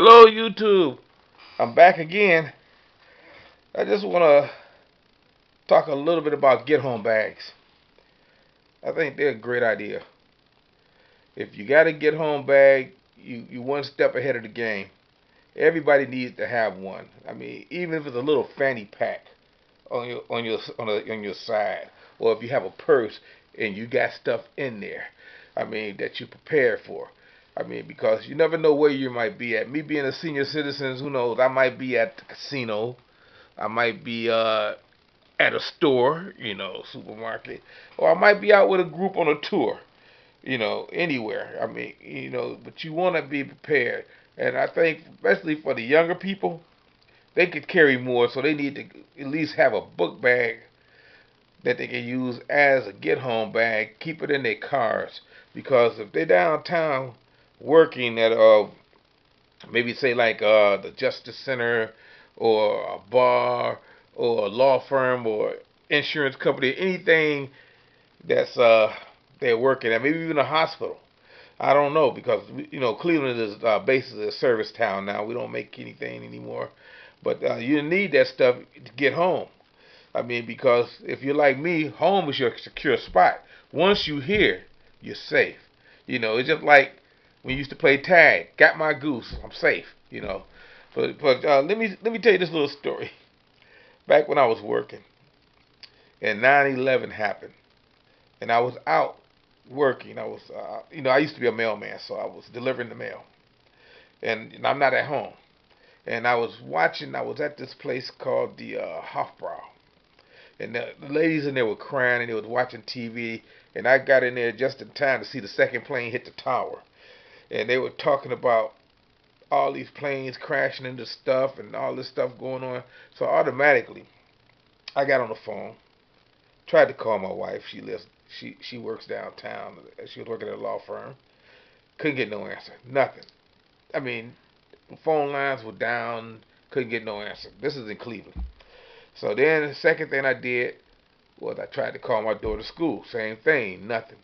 Hello, YouTube. I'm back again. I just want to talk a little bit about get home bags. I think they're a great idea. If you got a get home bag, you one step ahead of the game. Everybody needs to have one. I mean, even if it's a little fanny pack on your side, or if you have a purse and you got stuff in there, I mean that you prepared for. I mean, because you never know where you might be at. Me being a senior citizen, who knows? I might be at the casino. I might be at a store, supermarket, or I might be out with a group on a tour, anywhere. I mean, but you want to be prepared. And I think, especially for the younger people, they could carry more, so they need to at least have a book bag that they can use as a get home bag. Keep it in their cars, because if they're downtown working at maybe say like the Justice Center or a bar or a law firm or insurance company, anything that's they're working at, maybe even a hospital. I don't know, because Cleveland is basically a service town now. We don't make anything anymore, but you need that stuff to get home. I mean, because if you're like me, home is your secure spot. Once you here, you're safe. It's just like when you used to play tag. Got my goose, I'm safe. But let me tell you this little story. Back when I was working, and 9/11 happened, and I was out working. I was, I used to be a mailman, so I was delivering the mail, and I'm not at home. And I was watching. I was at this place called the Hofbrau, and the ladies in there were crying and they was watching TV. And I got in there just in time to see the second plane hit the tower. And they were talking about all these planes crashing into stuff and all this stuff going on. So automatically, I got on the phone, tried to call my wife. She works downtown. She was working at a law firm. Couldn't get no answer. Nothing. I mean, the phone lines were down. Couldn't get no answer. This is in Cleveland. So then the second thing I did was I tried to call my daughter's school. Same thing. Nothing.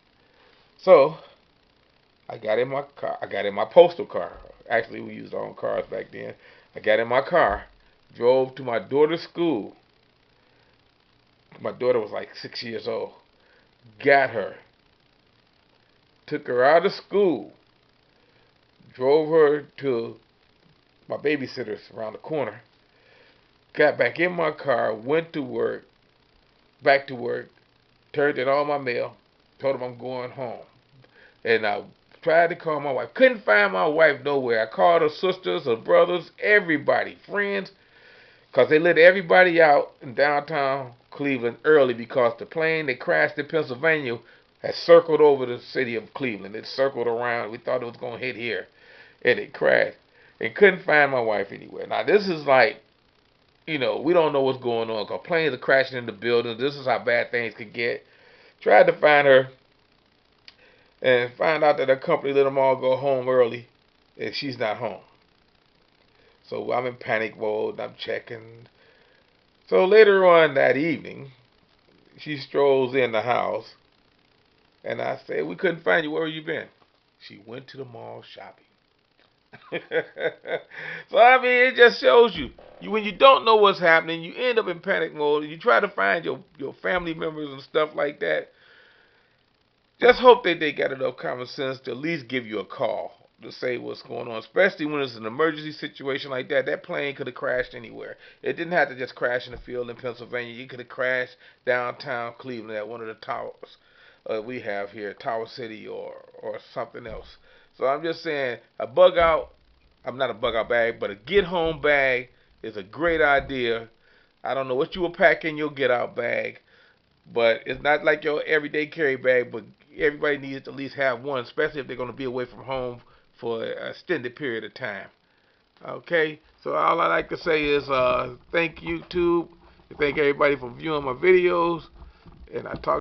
So I got in my car. I got in my postal car. Actually, we used our own cars back then. I got in my car, drove to my daughter's school. My daughter was like 6 years old. Got her, took her out of school, drove her to my babysitter's around the corner. Got back in my car, went to work, back to work, turned in all my mail, told them I'm going home. And I tried to call my wife. Couldn't find my wife nowhere. I called her sisters, her brothers, everybody, friends, because they let everybody out in downtown Cleveland early, because the plane that crashed in Pennsylvania had circled over the city of Cleveland. It circled around. We thought it was going to hit here, and it crashed. And couldn't find my wife anywhere. Now, this is like, we don't know what's going on, because planes are crashing into buildings. This is how bad things could get. Tried to find her, and find out that her company let them all go home early, and she's not home. So I'm in panic mode, and I'm checking. So later on that evening, she strolls in the house, and I say, "We couldn't find you. Where have you been?" She went to the mall shopping. So I mean, it just shows you when you don't know what's happening, you end up in panic mode, and you try to find your family members and stuff like that. Just hope that they got enough common sense to at least give you a call to say what's going on, especially when it's an emergency situation like that. That plane could have crashed anywhere. It didn't have to just crash in the field in Pennsylvania. It could have crashed downtown Cleveland at one of the towers we have here, Tower City, or something else. So I'm just saying, a bug out, I'm not a bug out bag, but a get home bag is a great idea. I don't know what you will pack in your get out bag, but it's not like your everyday carry bag. But everybody needs to at least have one, especially if they're going to be away from home for an extended period of time. Okay, so all I like to say is thank YouTube, thank everybody for viewing my videos, and I talk